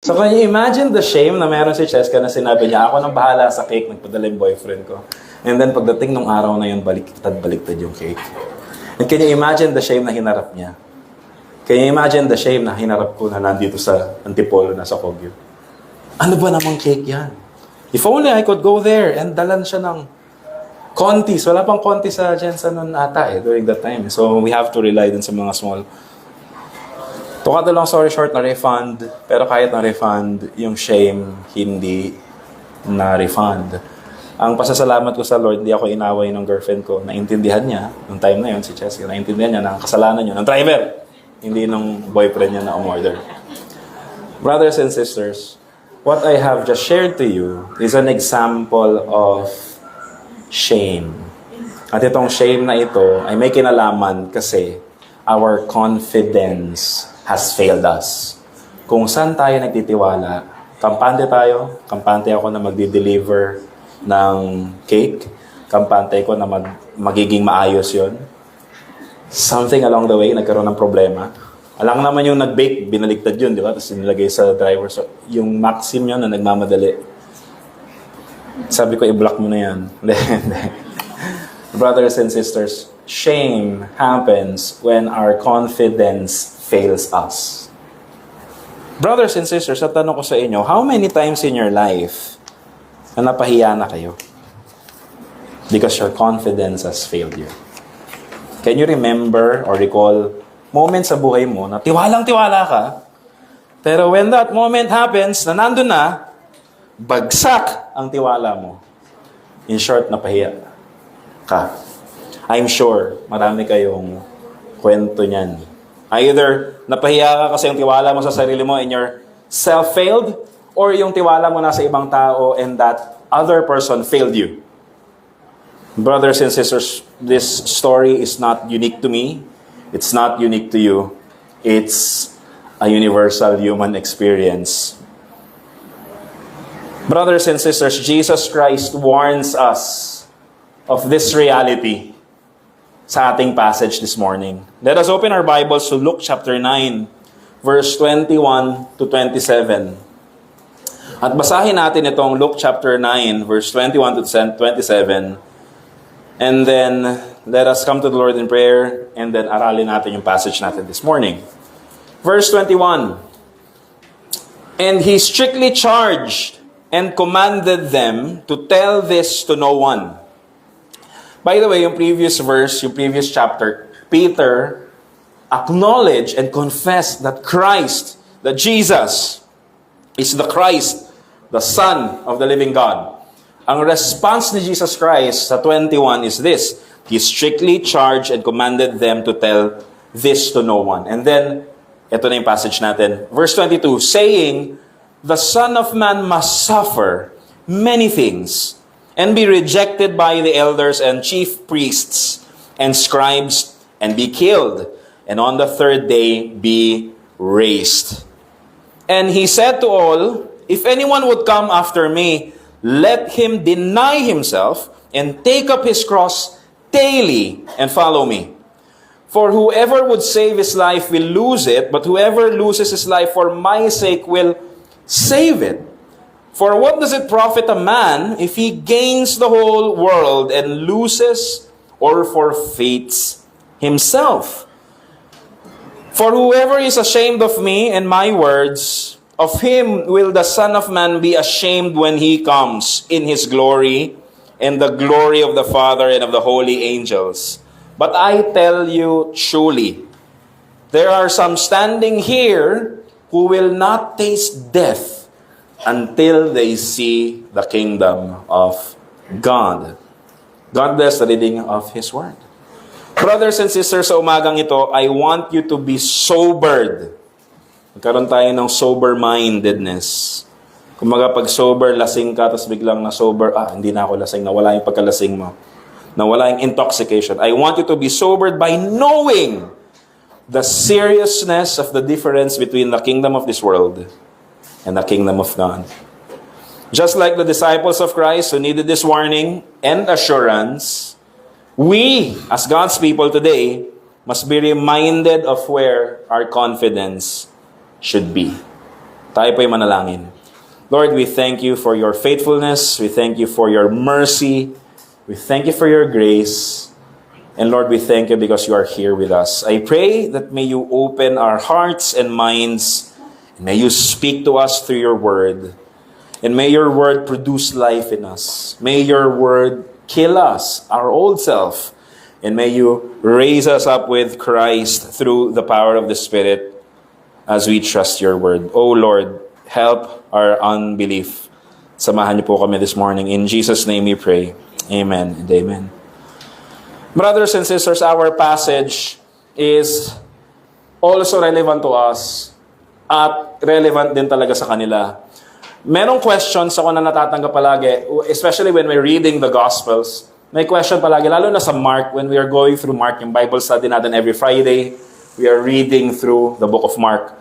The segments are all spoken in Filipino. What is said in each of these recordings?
So can you imagine the shame na meron si Cheska na sinabi niya, ako nang bahala sa cake, nagpadala yung boyfriend ko. And then pagdating nung araw na yun, baliktad yung cake. And can you imagine the shame na hinarap niya? Can you imagine the shame na hinarap ko na nandito sa Antipolo na sa Kogyo? Ano ba namang cake yan? If only I could go there and dalan siya ng kontis. Wala pang kontis sa Jensen nun ata during that time. So we have to rely dun sa mga small. To cut the long story short, na-refund. Pero kahit na-refund, yung shame, hindi na-refund. Ang pasasalamat ko sa Lord, hindi ako inaway ng girlfriend ko. Naintindihan niya, nung time na yun, si Cheska, naintindihan niya na ang kasalanan niya ng driver, hindi ng boyfriend niya na umorder. Brothers and sisters, what I have just shared to you is an example of shame. At itong shame na ito ay may kinalaman kasi our confidence has failed us. Kung saan tayo nagtitiwala, kampante tayo, kampante ako na magdi-deliver ng cake, kampante ko na magiging maayos yon. Something along the way, nagkaroon ng problema. Alang naman yung nag-bake, binaliktad yun, di ba? Tapos nilagay sa driver. So, yung Maxim yun na nagmamadali. Sabi ko, i-block mo na yan. Brothers and sisters, shame happens when our confidence fails us. Brothers and sisters, at tanong ko sa inyo, how many times in your life na napahiya na kayo? Because your confidence has failed you. Can you remember or recall moments sa buhay mo na tiwalang-tiwala ka, pero when that moment happens, na nandun na, bagsak ang tiwala mo. In short, napahiya ka. I'm sure marami kayong kwento niyan. Either napahiya ka kasi yung tiwala mo sa sarili mo and your self failed, or yung tiwala mo na sa ibang tao and that other person failed you. Brothers and sisters, this story is not unique to me. It's not unique to you. It's a universal human experience. Brothers and sisters, Jesus Christ warns us of this reality sa ating passage this morning. Let us open our Bibles to Luke chapter 9, verse 21 to 27. At basahin natin itong Luke chapter 9, verse 21 to 27. And then, let us come to the Lord in prayer, and then aralin natin yung passage natin this morning. Verse 21. And he strictly charged and commanded them to tell this to no one. By the way, yung previous verse, yung previous chapter, Peter acknowledged and confessed that Christ, that Jesus, is the Christ, the Son of the living God. Ang response ni Jesus Christ sa 21 is this: He strictly charged and commanded them to tell this to no one. And then, ito na yung passage natin. Verse 22, saying, the Son of Man must suffer many things, and be rejected by the elders and chief priests and scribes, and be killed, and on the third day be raised. And he said to all, if anyone would come after me, let him deny himself and take up his cross daily and follow me. For whoever would save his life will lose it, but whoever loses his life for my sake will save it. For what does it profit a man if he gains the whole world and loses or forfeits himself? For whoever is ashamed of me and my words, of him will the Son of Man be ashamed when he comes in his glory and the glory of the Father and of the holy angels. But I tell you truly, there are some standing here who will not taste death until they see the kingdom of God. God bless the reading of His Word. Brothers and sisters, sa umagang ito, I want you to be sobered. Magkaroon tayo ng sober-mindedness. Kung pag sober, lasing ka, tapos biglang na-sober, hindi na ako lasing, nawala yung pagkalasing mo. Nawala yung intoxication. I want you to be sobered by knowing the seriousness of the difference between the kingdom of this world and the kingdom of God. Just like the disciples of Christ who needed this warning and assurance, we, as God's people today, must be reminded of where our confidence should be. Tayo po'y manalangin. Lord, we thank you for your faithfulness. We thank you for your mercy. We thank you for your grace. And Lord, we thank you because you are here with us. I pray that may you open our hearts and minds, and may you speak to us through your word. And may your word produce life in us. May your word kill us, our old self. And may you raise us up with Christ through the power of the Spirit as we trust your word. Oh Lord, help our unbelief. Samahan niyo po kami this morning. In Jesus' name we pray. Amen and amen. Brothers and sisters, our passage is also relevant to us at relevant din talaga sa kanila. Merong questions ako na natatanggap palagi, especially when we're reading the Gospels. May question palagi, lalo na sa Mark, when we are going through Mark, yung Bible study natin every Friday, we are reading through the book of Mark.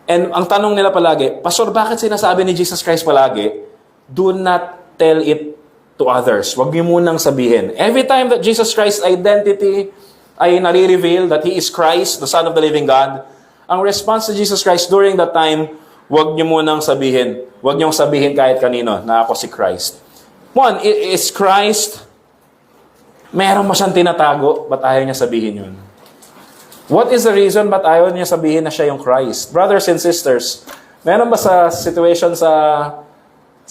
And ang tanong nila palagi, Pastor, bakit sinasabi ni Jesus Christ palagi, do not tell it to others. Huwag niyo munang sabihin. Every time that Jesus Christ's identity ay nare-reveal that He is Christ, the Son of the living God, ang response to Jesus Christ during that time, huwag niyo munang sabihin. Huwag niyong sabihin kahit kanino na ako si Christ. One, is Christ, meron mo siyang tinatago, ba't ayaw niya sabihin yun? What is the reason ba't ayaw niya sabihin na siya yung Christ? Brothers and sisters, meron ba sa situation sa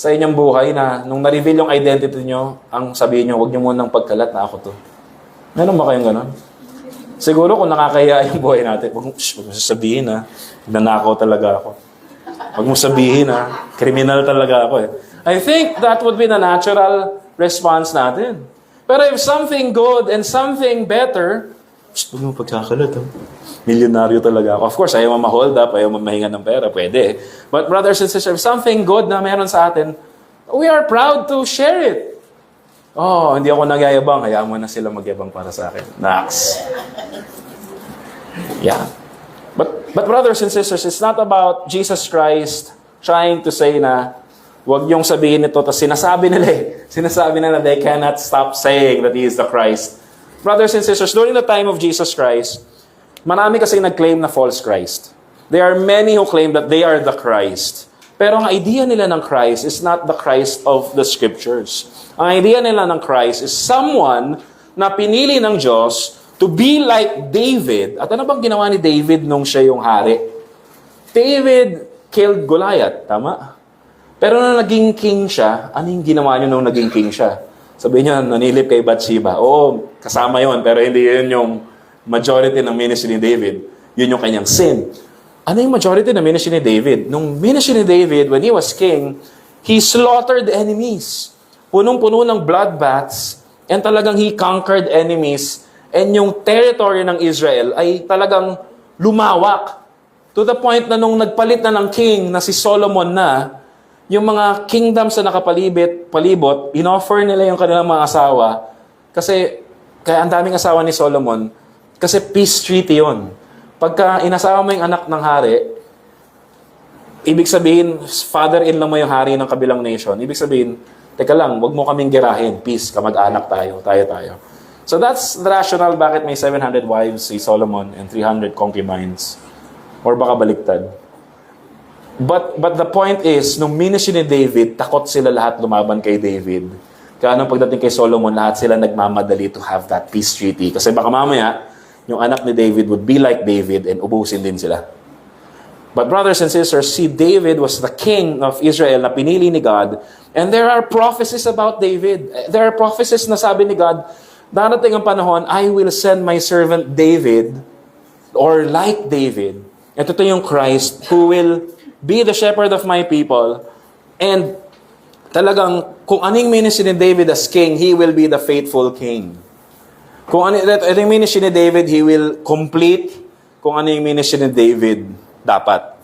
inyong buhay na nung na-reveal yung identity niyo, ang sabihin niyo, huwag niyo munang pagkalat na ako to? Meron ba kayong ganon? Siguro kung nakakahiya yung buhay natin, huwag mo sabihin ha, nanakaw talaga ako. Huwag mo sabihin ha, kriminal talaga ako eh. I think that would be the natural response natin. Pero if something good and something better, huwag mo pagkakalat ha. Milyonaryo talaga ako. Of course, ayaw mo ma-hold up, ayaw mo mahinga ng pera, pwede. But brothers and sisters, if something good na meron sa atin, we are proud to share it. Oh, hindi ako nagyayabang, hayaan mo na sila magyabang para sa akin. Next. Yeah. But brothers and sisters, it's not about Jesus Christ trying to say na huwag yung sabihin ito, tapos sinasabi nila they cannot stop saying that He is the Christ. Brothers and sisters, during the time of Jesus Christ, marami kasi nag-claim na false Christ. There are many who claim that they are the Christ. Pero ang idea nila ng Christ is not the Christ of the Scriptures. Ang idea nila ng Christ is someone na pinili ng Diyos to be like David. At ano bang ginawa ni David nung siya yung hari? David killed Goliath, tama? Pero nung naging king siya, ano yung ginawa niyo nung naging king siya? Sabi niya, nanilip kay Bathsheba. Oo, kasama yon, pero hindi yun yung majority ng ministry ni David. Yun yung kanyang sin. Ano yung majority ng ministry ni David? Nung ministry ni David, when he was king, he slaughtered enemies. Punong-puno ng bloodbaths, and talagang he conquered enemies, and yung territory ng Israel ay talagang lumawak. To the point na nung nagpalit na ng king na si Solomon na, yung mga kingdoms na palibot, inoffer nila yung kanilang mga asawa, kasi, kaya ang daming asawa ni Solomon, kasi peace treaty yun. Pagka inasawa mo yung anak ng hari, ibig sabihin, father-in-law mo yung hari ng kabilang nation. Ibig sabihin, teka lang, wag mo kaming girahin. Peace, kamag-anak tayo. So that's the rationale bakit may 700 wives si Solomon and 300 concubines. Or baka baliktad. But the point is, nung ministry ni David, takot sila lahat lumaban kay David. Kaya nung pagdating kay Solomon, lahat sila nagmamadali to have that peace treaty. Kasi baka mamaya, yung anak ni David would be like David and ubusin din sila. But brothers and sisters, see, David was the king of Israel na pinili ni God. And there are prophecies about David. There are prophecies na sabi ni God, darating ang panahon, I will send my servant David, or like David. Ito yung Christ who will be the shepherd of my people. And talagang, kung anong ministry ni David as king, he will be the faithful king. Kung ano yung ministry ni David, he will complete kung ano yung ministry ni David dapat.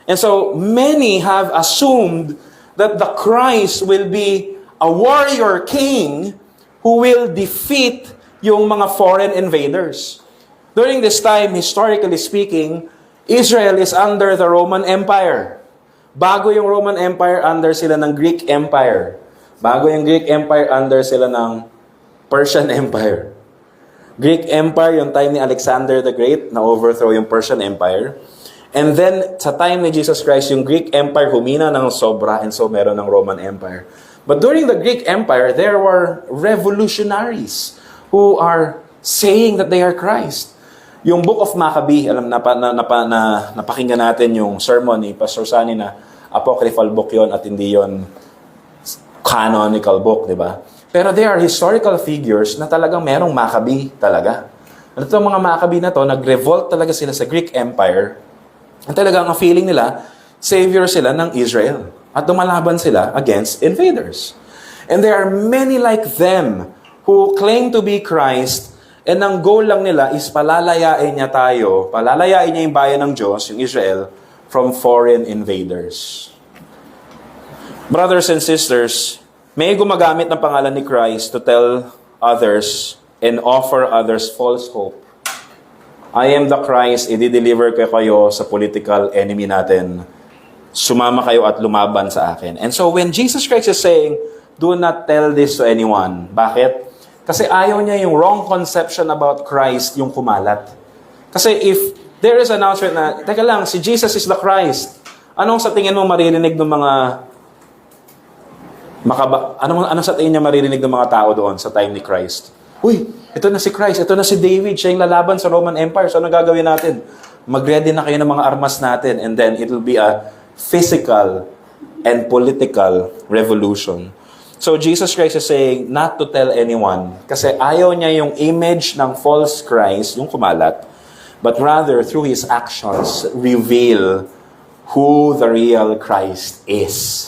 And so, many have assumed that the Christ will be a warrior king who will defeat yung mga foreign invaders. During this time, historically speaking, Israel is under the Roman Empire. Bago yung Roman Empire, under sila ng Greek Empire. Bago yung Greek Empire, under sila ng Persian Empire. Greek Empire, yung time ni Alexander the Great, na overthrow yung Persian Empire. And then, sa time ni Jesus Christ, yung Greek Empire humina ng sobra, and so meron ng Roman Empire. But during the Greek Empire, there were revolutionaries who are saying that they are Christ. Yung Book of Maccabee, napakinggan natin yung sermon ni Pastor Sunny na apocryphal book yon at hindi yon canonical book, di ba? Pero they are historical figures na talagang merong Maccabee talaga. At itong mga Maccabee na to, nag-revolt talaga sila sa Greek Empire. At talagang ang feeling nila, savior sila ng Israel. At lumalaban sila against invaders. And there are many like them who claim to be Christ, and ang goal lang nila is palalayain niya tayo, palalayain niya yung bayan ng Diyos, yung Israel, from foreign invaders. Brothers and sisters, may gumagamit ng pangalan ni Christ to tell others and offer others false hope. I am the Christ, i-deliver ko kayo sa political enemy natin. Sumama kayo at lumaban sa akin. And so when Jesus Christ is saying, do not tell this to anyone. Bakit? Kasi ayaw niya yung wrong conception about Christ yung kumalat. Kasi if there is announcement na, teka lang, si Jesus is the Christ, anong sa tingin mo maririnig ng mga ano sa tingin niya maririnig ng mga tao doon sa time ni Christ? Uy, ito na si Christ, ito na si David, siya yung lalaban sa Roman Empire. So ano gagawin natin? Mag-ready na kayo ng mga armas natin, and then it will be a physical and political revolution. So Jesus Christ is saying not to tell anyone, kasi ayaw niya yung image ng false Christ, yung kumalat, but rather through His actions, reveal who the real Christ is.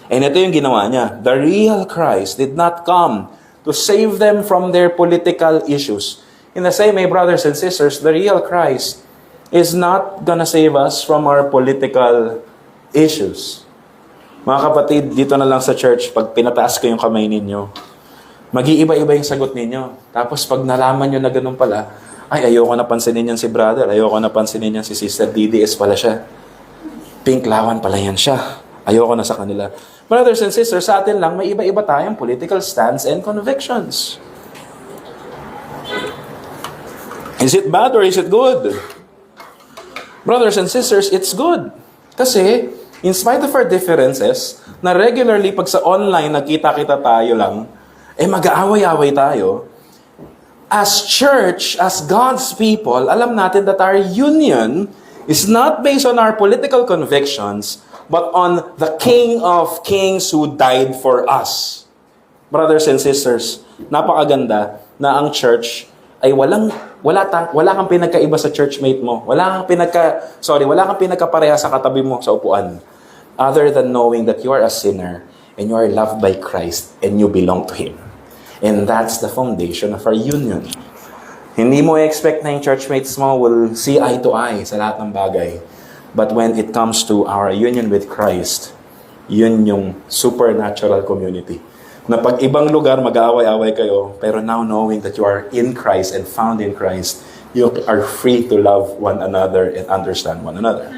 And ito yung ginawa niya. The real Christ did not come to save them from their political issues. In the same way, brothers and sisters, the real Christ is not gonna save us from our political issues. Mga kapatid, dito na lang sa church, pag pinataas ko yung kamay ninyo, mag-iiba-iba yung sagot ninyo. Tapos pag nalaman nyo na ganun pala, ay, ayoko na pansinin yan si brother, ayoko na pansinin yan si sister, DDS pala siya. Pink lawan pala yan siya. Ayoko na sa kanila. Brothers and sisters, sa atin lang, may iba-iba tayong political stance and convictions. Is it bad or is it good? Brothers and sisters, it's good. Kasi, in spite of our differences, na regularly pag sa online nagkita-kita tayo lang, mag-aaway-aaway tayo. As church, as God's people, alam natin that our union is not based on our political convictions, but on the King of Kings who died for us. Brothers and sisters, napakaganda na ang church ay wala kang pinagkaiba sa churchmate mo. Wala kang pinagkapareha sa katabi mo sa upuan. Other than knowing that you are a sinner and you are loved by Christ and you belong to Him. And that's the foundation of our union. Hindi mo expect na yung churchmates mo will see eye to eye sa lahat ng bagay. But when it comes to our union with Christ, yun yung supernatural community. Na pag ibang lugar, mag-aaway-away kayo, pero now knowing that you are in Christ and found in Christ, you are free to love one another and understand one another.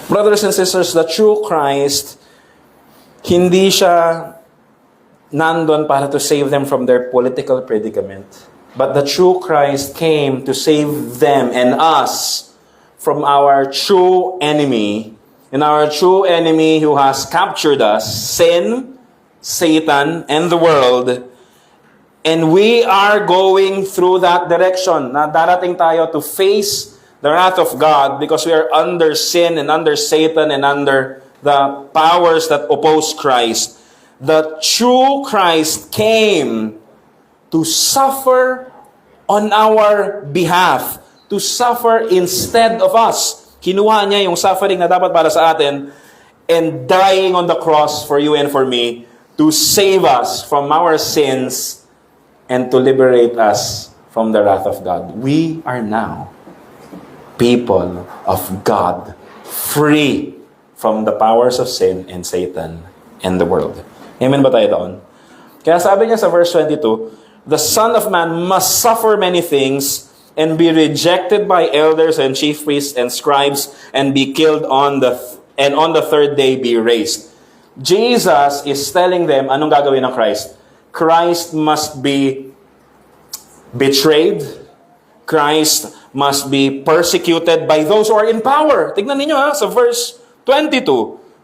Brothers and sisters, the true Christ, hindi siya nandun para to save them from their political predicament. But the true Christ came to save them and us from our true enemy, and our true enemy who has captured us, sin, Satan, and the world. And we are going through that direction. Na darating tayo to face the wrath of God because we are under sin and under Satan and under the powers that oppose Christ. The true Christ came to suffer on our behalf, to suffer instead of us. Kinuha niya yung suffering na dapat para sa atin and dying on the cross for you and for me to save us from our sins and to liberate us from the wrath of God. We are now people of God, free from the powers of sin and Satan and the world. Amen ba tayo doon? Kaya sabi niya sa verse 22, the Son of Man must suffer many things and be rejected by elders and chief priests and scribes and be killed on the third day be raised. Jesus is telling them, anong gagawin ng Christ? Christ must be betrayed, Christ must be persecuted by those who are in power. Tignan ninyo sa verse 22.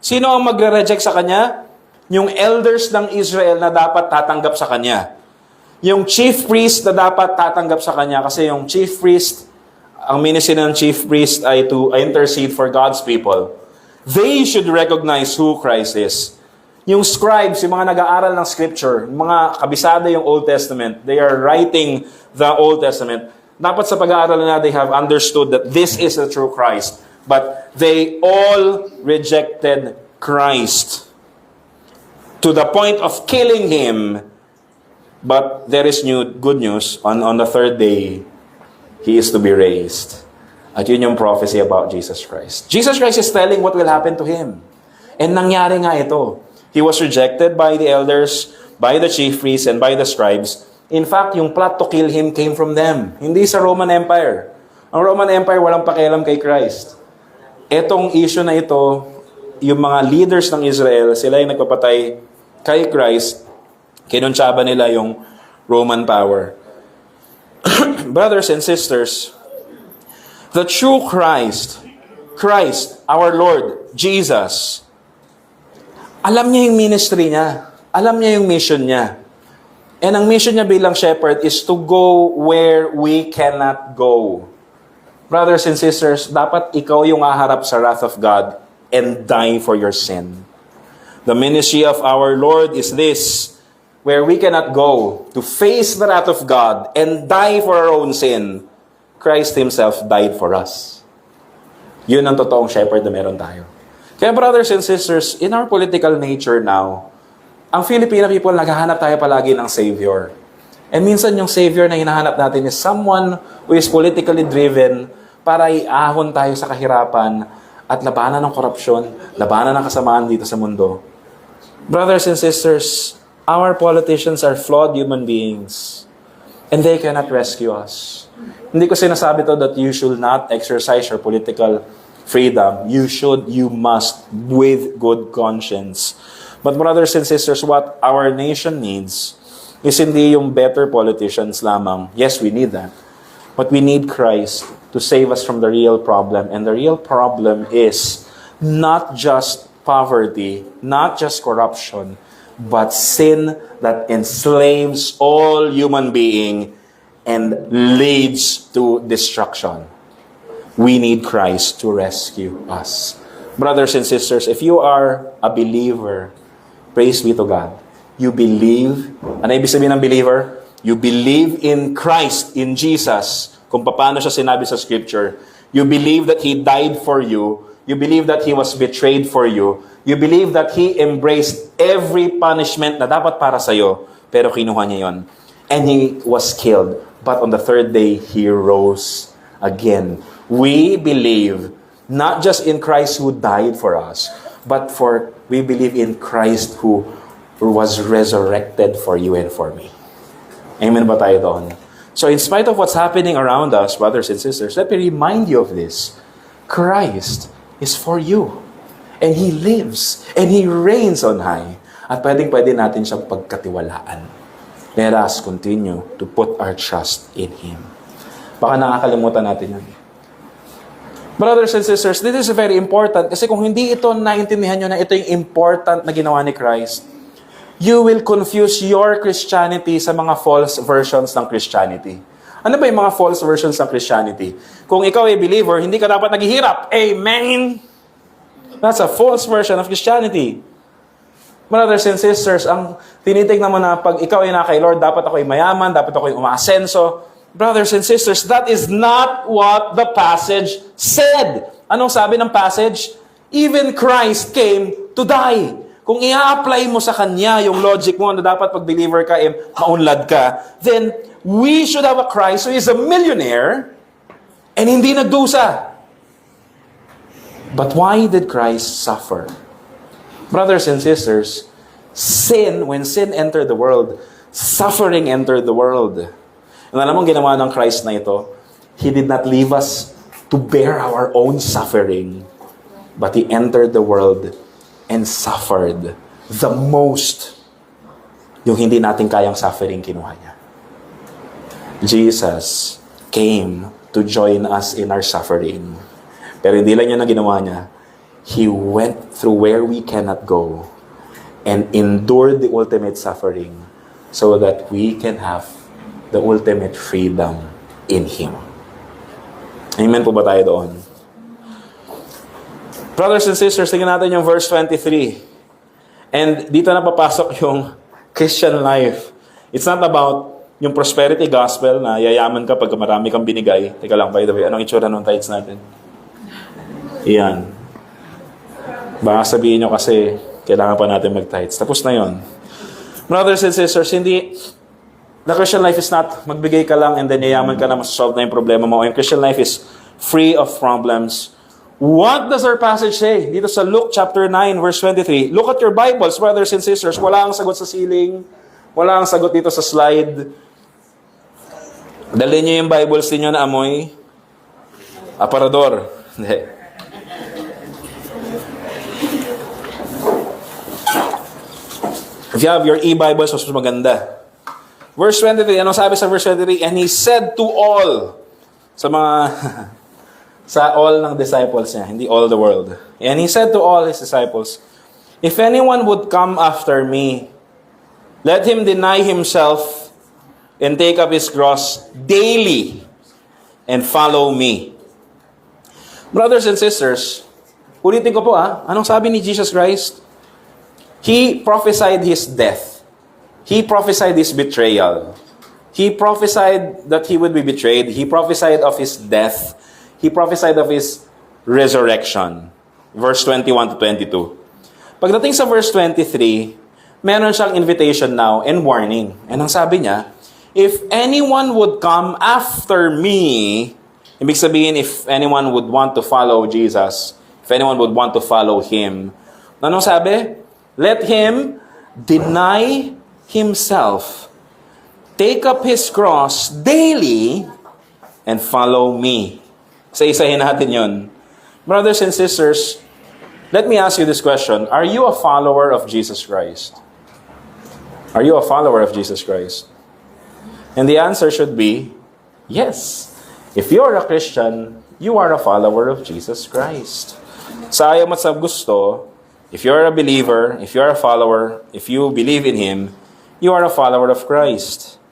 Sino ang magre-reject sa Kanya? Yung elders ng Israel na dapat tatanggap sa Kanya. Yung chief priest na dapat tatanggap sa Kanya. Kasi yung chief priest, ang ministry ng chief priest ay to intercede for God's people. They should recognize who Christ is. Yung scribes, yung mga nag-aaral ng scripture, yung mga kabisado yung Old Testament, they are writing the Old Testament. Dapat sa pag-aaral na they have understood that this is the true Christ. But they all rejected Christ to the point of killing Him. But there is good news. On the third day, He is to be raised. At yun yung prophecy about Jesus Christ. Jesus Christ is telling what will happen to Him. And nangyari nga ito. He was rejected by the elders, by the chief priests, and by the scribes. In fact, yung plot to kill Him came from them. Hindi sa Roman Empire. Ang Roman Empire walang pakialam kay Christ. Etong issue na ito, yung mga leaders ng Israel, sila yung nagpapatay kay Christ, kinuntsaba nila yung Roman power. Brothers and sisters, the true Christ, our Lord, Jesus, alam niya yung ministry niya. Alam niya yung mission niya. And ang mission niya bilang shepherd is to go where we cannot go. Brothers and sisters, dapat ikaw yung aharap sa wrath of God and die for your sin. The ministry of our Lord is this, where we cannot go to face the wrath of God and die for our own sin. Christ Himself died for us. Yun ang totoong shepherd na meron tayo. Kaya brothers and sisters, in our political nature now, ang Filipino people, naghahanap tayo palagi ng Savior. And minsan yung Savior na hinahanap natin is someone who is politically driven para iahon tayo sa kahirapan at labanan ng korupsyon, labanan ng kasamaan dito sa mundo. Brothers and sisters, our politicians are flawed human beings and they cannot rescue us. Hindi ko sinasabi to that you should not exercise your political freedom. You must with good conscience. But brothers and sisters, what our nation needs is hindi yung better politicians lamang. Yes, we need that. But we need Christ to save us from the real problem. And the real problem is not just poverty, not just corruption, but sin that enslaves all human being and leads to destruction. We need Christ to rescue us. Brothers and sisters, if you are a believer, praise be to God. You believe, ano ibig sabihin ng believer? You believe in Christ, in Jesus, kung paano siya sinabi sa Scripture. You believe that He died for you. You believe that He was betrayed for you. You believe that He embraced every punishment na dapat para sa'yo, pero kinuha niya yon. And He was killed. But on the third day, He rose again. We believe not just in Christ who died for us, but we believe in Christ who was resurrected for you and for me. Amen ba tayo doon? So in spite of what's happening around us, brothers and sisters, let me remind you of this. Christ is for you. And He lives. And He reigns on high. At pwede natin siyang pagkatiwalaan. Let us continue to put our trust in Him. Baka nakakalimutan natin yan. Brothers and sisters, this is very important kasi kung hindi ito naintindihan nyo na ito yung important na ginawa ni Christ, you will confuse your Christianity sa mga false versions ng Christianity. Ano ba yung mga false versions ng Christianity? Kung ikaw ay believer, hindi ka dapat naghihirap. Amen! That's a false version of Christianity. Brothers and sisters, ang tinitignan mo na pag ikaw ay na kay Lord, dapat ako ay mayaman, dapat ako ay umaasenso. Brothers and sisters, that is not what the passage said. Anong sabi ng passage? Even Christ came to die. Kung i-apply mo sa Kanya yung logic mo na dapat pag believer ka, maunlad ka, then we should have a Christ who is a millionaire and hindi nagdusa. But why did Christ suffer? Brothers and sisters, when sin entered the world, suffering entered the world. And alam mo ginawa ng Christ na ito? He did not leave us to bear our own suffering, but He entered the world and suffered the most. Yung hindi natin kayang suffering, kinuha niya. Jesus came to join us in our suffering. Pero hindi lang yun ang ginawa niya. He went through where we cannot go and endured the ultimate suffering so that we can have the ultimate freedom in Him. Amen po ba tayo doon? Brothers and sisters, tingnan natin yung verse 23. And dito na papasok yung Christian life. It's not about yung prosperity gospel na yayaman ka pag marami kang binigay. Teka lang, by the way, anong itsura ng tithes natin? Iyan. Baka sabihin nyo kasi kailangan pa natin mag-tithes. Tapos na yon. Brothers and sisters, the Christian life is not magbigay ka lang and then yayaman ka na masasolve na yung problema mo. Yung Christian life is free of problems. What does our passage say? Dito sa Luke chapter 9, verse 23. Look at your Bibles, brothers and sisters. Wala ang sagot sa ceiling. Wala ang sagot dito sa slide. Dalhin niyo yung Bibles niyo na amoy aparador. Hindi. If you have your e-Bibles, mas maganda. Verse 23, ano sabi sa verse 23? And He said to all, sa mga, sa all ng disciples niya, hindi all the world. And He said to all His disciples, if anyone would come after me, let him deny himself and take up his cross daily and follow me. Brothers and sisters, ulitin ko po anong sabi ni Jesus Christ? He prophesied His death. He prophesied His betrayal. He prophesied that He would be betrayed. He prophesied of His death. He prophesied of His resurrection. Verse 21 to 22. Pagdating sa verse 23, meron siyang invitation now and warning. And ang sabi niya, if anyone would come after me, ibig sabihin, if anyone would want to follow Jesus, if anyone would want to follow Him, anong sabi? Let him deny himself, take up his cross daily, and follow me. Isa-isahin natin yun. Brothers and sisters, let me ask you this question. Are you a follower of Jesus Christ? Are you a follower of Jesus Christ? And the answer should be, yes. If you're a Christian, you are a follower of Jesus Christ. Sa ayaw mo at sa gusto, if you're a believer, if you're a follower, if you believe in Him, you are a follower of Christ.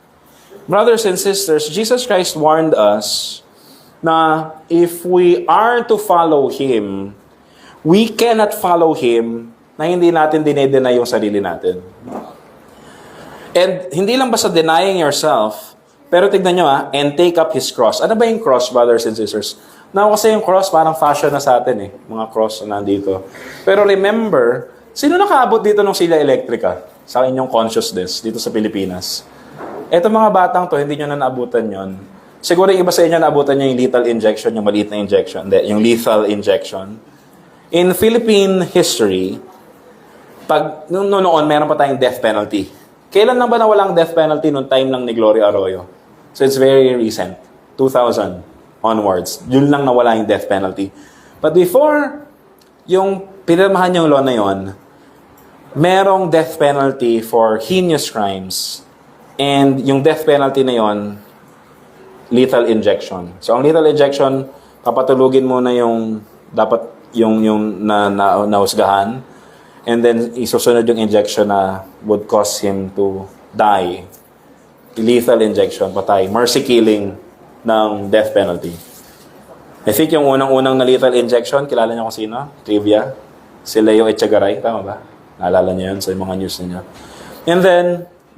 Brothers and sisters, Jesus Christ warned us na if we are to follow Him, we cannot follow Him na hindi natin dinedeny yung sarili natin. And hindi lang basta denying yourself, pero tignan nyo and take up His cross. Ano ba yung cross, brothers and sisters? Now, kasi yung cross, parang fashion na sa atin mga cross na nandito. Pero remember, sino nakaabot dito ng sila elektrika sa inyong consciousness dito sa Pilipinas? Eto mga batang to, hindi nyo na naabutan yon. Siguro yung iba sa inyo naabutan nyo yung lethal injection, yung maliit na injection. Hindi, yung lethal injection. In Philippine history, noon meron pa tayong death penalty. Kailan na ba nawalang death penalty noong time lang ni Gloria Arroyo? So it's very recent. 2000 onwards. Yun lang nawala yung death penalty. But before yung pinirmahan yung law na yun, merong death penalty for heinous crimes. And yung death penalty na yun, lethal injection. So ang lethal injection, papatulugin mo na yung dapat yung nahusgahan. And then isusunod yung injection na would cause him to die. Lethal injection, patay. Mercy killing ng death penalty. I think yung unang-unang na lethal injection, kilala niyo kung sino? Trivia. Si Leo Echegaray, tama ba? Naalala niyo yun sa mga news niyo. And then,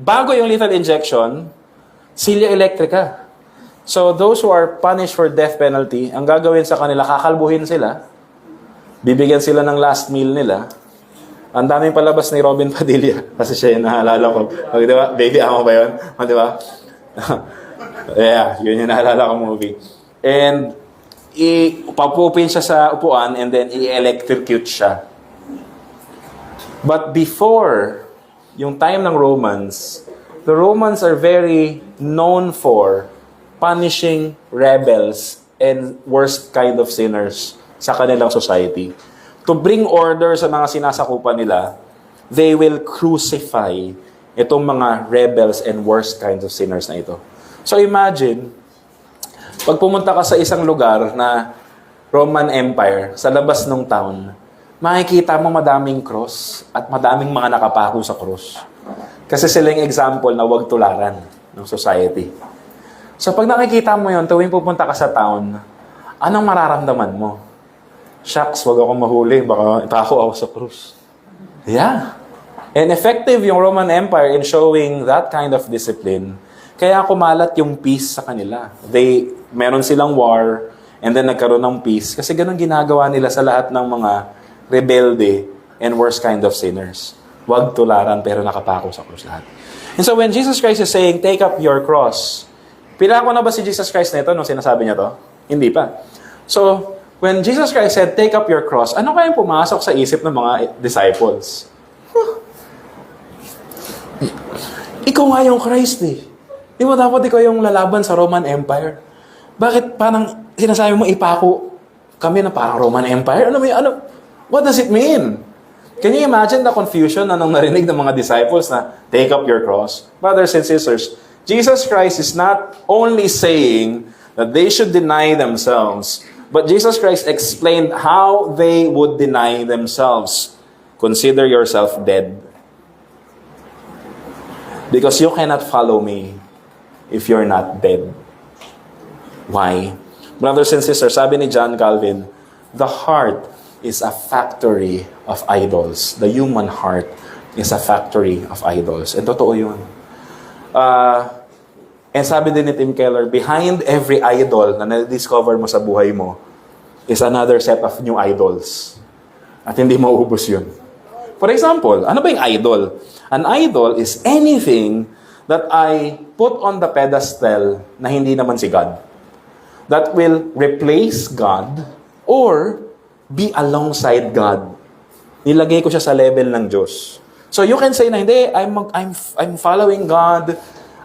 bago yung lethal injection, Silya Electrica. So, those who are punished for death penalty, ang gagawin sa kanila, kakalbuhin sila, bibigyan sila ng last meal nila. Ang daming palabas ni Robin Padilla, kasi siya yung naalala ko. Di ba? Baby Amo ba yun? Di ba? Yeah, yun yung naalala kong movie. And, papupin siya sa upuan and then i-electrocute siya. But before, yung time ng Romans, the Romans are very known for punishing rebels and worst kind of sinners sa kanilang society. To bring order sa mga sinasakupan nila, they will crucify itong mga rebels and worst kinds of sinners na ito. So imagine, Pag pumunta ka sa isang lugar na Roman Empire, sa labas ng town, makikita mo madaming cross at madaming mga nakapako sa cross. Kasi sila yung example na huwag tularan ng society. So pag nakikita mo yun, tuwing pupunta ka sa town, anong mararamdaman mo? Shucks, wag ako mahuli, baka itako ako sa krus. Yeah. And effective yung Roman Empire in showing that kind of discipline. Kaya kumalat yung peace sa kanila. Meron silang war, and then nagkaroon ng peace. Kasi ganun ginagawa nila sa lahat ng mga rebelde and worst kind of sinners. Huwag tularan pero nakapako sa krus lahat. And so when Jesus Christ is saying, take up your cross, pinako na ba si Jesus Christ nito nung sinasabi niya to? Hindi pa. So, when Jesus Christ said, take up your cross, ano kayang pumasok sa isip ng mga disciples? Ikaw nga yung Christ eh. Di ba dapat ikaw yung lalaban sa Roman Empire? Bakit parang sinasabi mo ipako kami na parang Roman Empire? What does it mean? Can you imagine the confusion na nung narinig ng mga disciples na take up your cross? Brothers and sisters, Jesus Christ is not only saying that they should deny themselves, but Jesus Christ explained how they would deny themselves. Consider yourself dead. Because you cannot follow me if you're not dead. Why? Brothers and sisters, sabi ni John Calvin, the heart is a factory of idols. The human heart is a factory of idols. And totoo yun. And sabi din ni Tim Keller, behind every idol na na-discover mo sa buhay mo is another set of new idols. At hindi mauubos yun. For example, ano ba yung idol? An idol is anything that I put on the pedestal na hindi naman si God. That will replace God or be alongside God. Nilagay ko siya sa level ng Diyos. So you can say na hindi, I'm following God,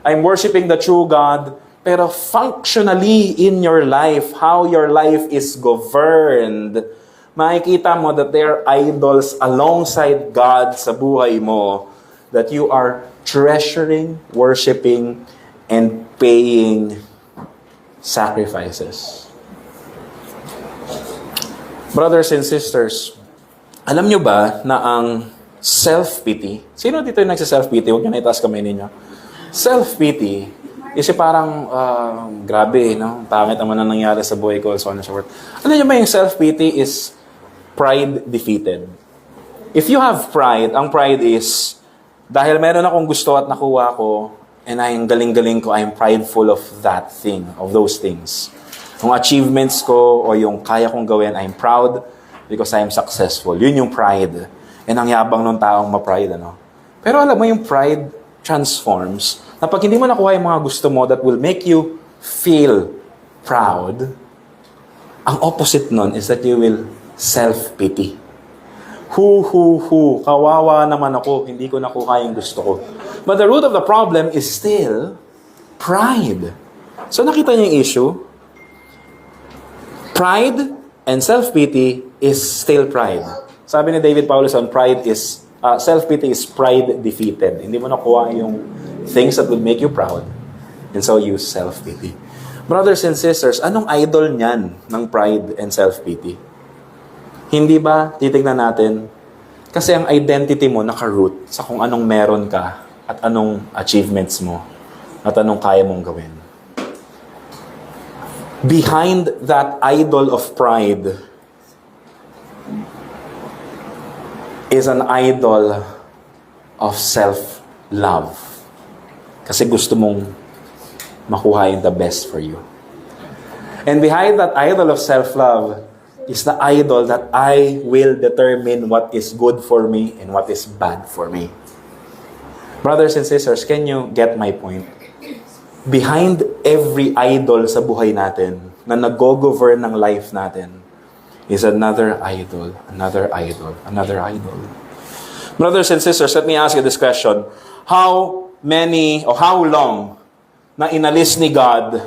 I'm worshiping the true God, pero functionally in your life, how your life is governed, makikita mo that there are idols alongside God sa buhay mo that you are treasuring, worshiping, and paying sacrifices. Brothers and sisters, alam nyo ba na ang self-pity, sino dito yung nagsa-self-pity? Huwag nyo na itaas kamay ninyo. Self-pity, kasi parang, grabe, no? Pangit naman ang nangyari sa buhay ko, so on and so forth. Alam nyo ba yung self-pity is pride defeated? If you have pride, ang pride is, dahil meron akong gusto at nakuha ko, and ang galing-galing ko, I'm prideful of that thing, of those things. Yung achievements ko o yung kaya kong gawin, I'm proud because I'm successful. Yun yung pride. And ang yabang ng taong ma-pride, ano? Pero alam mo, yung pride transforms na pag hindi mo nakuha yung mga gusto mo that will make you feel proud, ang opposite nun is that you will self-pity. Kawawa naman ako, hindi ko nakuha yung gusto ko. But the root of the problem is still pride. So nakita niyo yung issue? Pride and self-pity is still pride. Sabi ni David Paulson, self-pity is pride defeated. Hindi mo nakuha yung things that would make you proud. And so you self-pity. Brothers and sisters, anong idol niyan ng pride and self-pity? Hindi ba titignan natin? Kasi ang identity mo naka-root sa kung anong meron ka at anong achievements mo at anong kaya mong gawin. Behind that idol of pride is an idol of self-love. Kasi gusto mong makuha yung the best for you. And behind that idol of self-love is the idol that I will determine what is good for me and what is bad for me. Brothers and sisters, can you get my point? Behind every idol sa buhay natin na nag-go-govern ng life natin is another idol, another idol, another idol. Brothers and sisters, let me ask you this question. How long na inalis ni God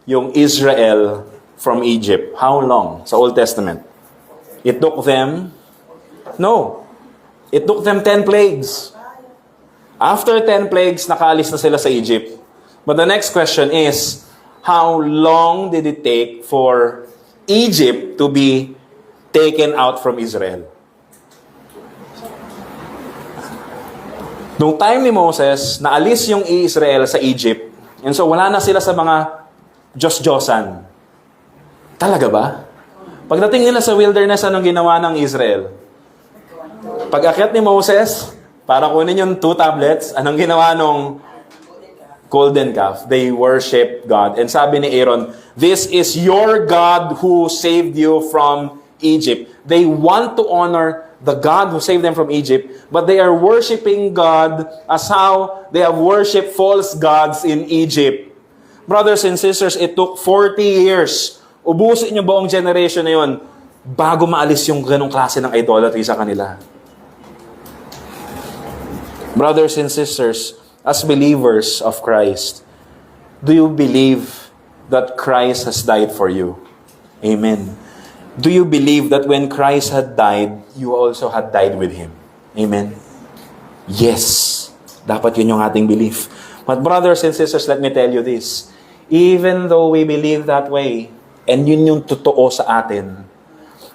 yung Israel from Egypt? How long? Sa Old Testament. It took them 10 plagues. After 10 plagues, nakaalis na sila sa Egypt. But the next question is, how long did it take for Egypt to be taken out from Israel? Noong time ni Moses, naalis yung Israel sa Egypt, and so wala na sila sa mga Diyos-Diyosan. Talaga ba? Pagdating nila sa wilderness, anong ginawa ng Israel? Pag-akyat ni Moses, para kunin yung 2 tablets, anong ginawa nung golden calf? They worship God. And sabi ni Aaron, "This is your God who saved you from Egypt." They want to honor the God who saved them from Egypt, but they are worshiping God as how they have worshipped false gods in Egypt. Brothers and sisters, it took 40 years. Ubusin niyo buong generation na yun bago maalis yung ganong klase ng idolatry sa kanila. Brothers and sisters, as believers of Christ, do you believe that Christ has died for you? Amen. Do you believe that when Christ had died, you also had died with Him? Amen? Yes. Dapat yun yung ating belief. But brothers and sisters, let me tell you this. Even though we believe that way, and yun yung totoo sa atin,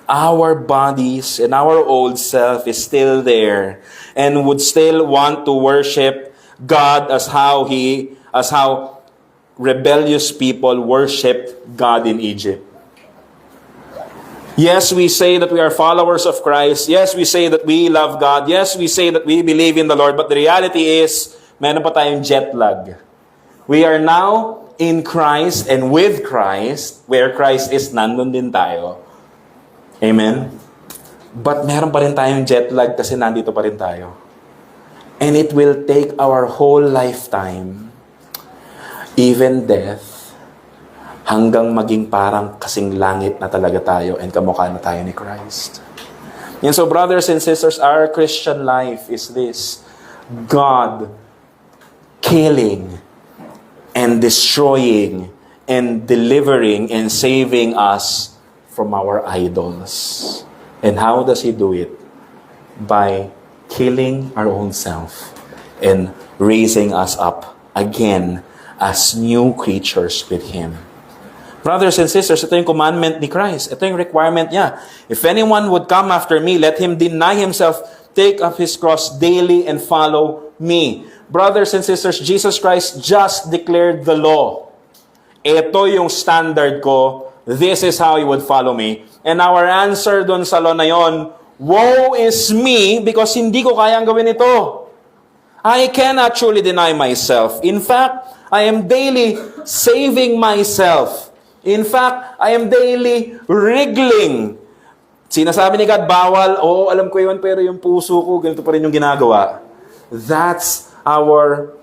our bodies and our old self is still there and would still want to worship God as how rebellious people worshiped God in Egypt. Yes, we say that we are followers of Christ. Yes, we say that we love God. Yes, we say that we believe in the Lord. But the reality is, meron pa tayong jet lag. We are now in Christ and with Christ. Where Christ is, nandun din tayo. Amen? But meron pa rin tayong jet lag kasi nandito pa rin tayo. And it will take our whole lifetime, even death, hanggang maging parang kasing langit na talaga tayo and kamukha na tayo ni Christ. And so, brothers and sisters, our Christian life is this: God killing and destroying and delivering and saving us from our idols. And how does He do it? By killing our own self and raising us up again as new creatures with Him. Brothers and sisters, ito yung commandment ni Christ. Ito yung requirement niya. If anyone would come after me, let him deny himself, take up his cross daily, and follow me. Brothers and sisters, Jesus Christ just declared the law. Ito yung standard ko. This is how you would follow me. And our answer dun sa law na yon, woe is me because hindi ko kayang gawin ito. I cannot truly deny myself. In fact, I am daily saving myself. In fact, I am daily wriggling. Sinasabi ni God, bawal. Oo, alam ko yun, pero yung puso ko, ganito pa rin yung ginagawa. That's our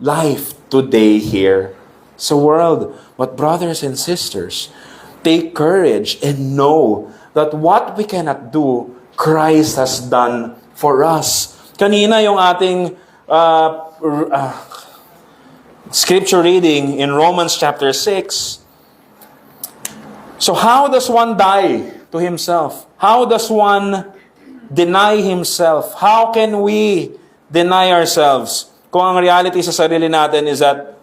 life today here sa world. But brothers and sisters, take courage and know that what we cannot do, Christ has done for us. Kanina yung ating scripture reading in Romans chapter 6. So how does one die to himself? How does one deny himself? How can we deny ourselves? Kung ang reality sa sarili natin is that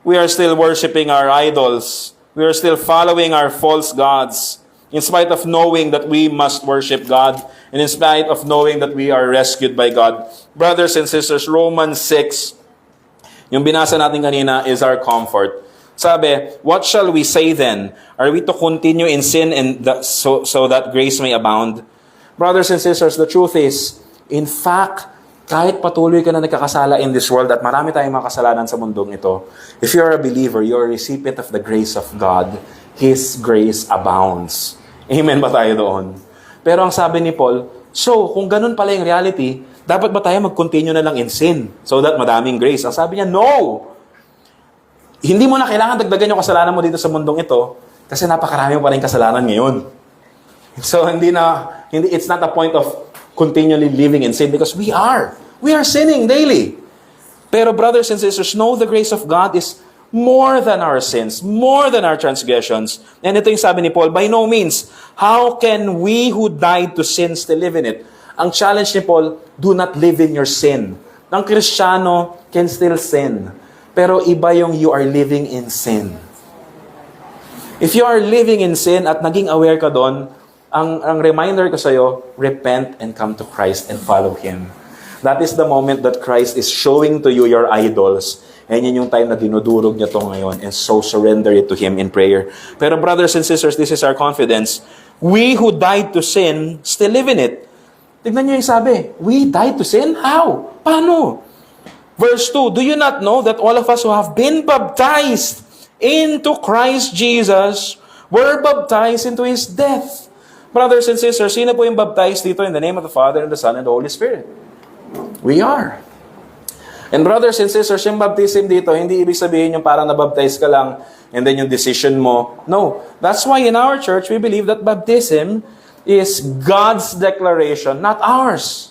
we are still worshiping our idols. We are still following our false gods. In spite of knowing that we must worship God. And in spite of knowing that we are rescued by God. Brothers and sisters, Romans 6, yung binasa natin kanina, is our comfort. Sabi, what shall we say then? Are we to continue in sin and so that grace may abound? Brothers and sisters, the truth is, in fact, kahit patuloy ka na nagkakasala in this world at marami tayong mga kasalanan sa mundong ito, if you're a believer, you're a recipient of the grace of God. His grace abounds. Amen ba tayo doon? Pero ang sabi ni Paul, so kung ganun pala yung reality, dapat ba tayo mag-continue na lang in sin so that madaming grace? Ang sabi niya, no! Hindi mo na kailangan dagdagan yung kasalanan mo dito sa mundong ito kasi napakarami mo pa rin kasalanan ngayon. So, it's not a point of continually living in sin because we are sinning daily. Pero brothers and sisters, know the grace of God is more than our sins, more than our transgressions. And ito yung sabi ni Paul, by no means, how can we who died to sin still live in it? Ang challenge ni Paul, do not live in your sin. Ang Kristiyano can still sin. Pero iba yung you are living in sin. If you are living in sin at naging aware ka doon, ang reminder ko sa'yo, repent and come to Christ and follow Him. That is the moment that Christ is showing to you your idols. And yun yung time na dinudurog niya to ngayon. And so surrender it to Him in prayer. Pero brothers and sisters, this is our confidence. We who died to sin, still live in it. Tignan niyo yung sabi, we died to sin? How? Paano? Verse 2, do you not know that all of us who have been baptized into Christ Jesus were baptized into His death? Brothers and sisters, sino po yung baptized dito in the name of the Father and the Son and the Holy Spirit? We are. And brothers and sisters, yung baptism dito, hindi ibig sabihin yung parang nabaptize ka lang and then yung decision mo. No. That's why in our church, we believe that baptism is God's declaration, not ours.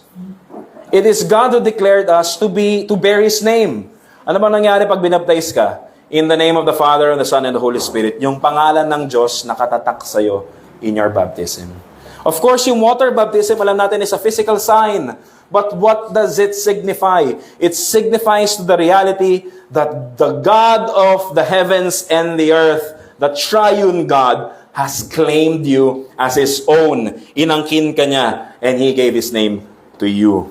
It is God who declared us to bear His name. Ano bang nangyari pag binaptize ka? In the name of the Father, and the Son, and the Holy Spirit. Yung pangalan ng Diyos nakatatak sa'yo in your baptism. Of course, yung water baptism, alam natin, is a physical sign. But what does it signify? It signifies to the reality that the God of the heavens and the earth, the triune God, has claimed you as His own. Inangkin ka niya, and He gave His name to you.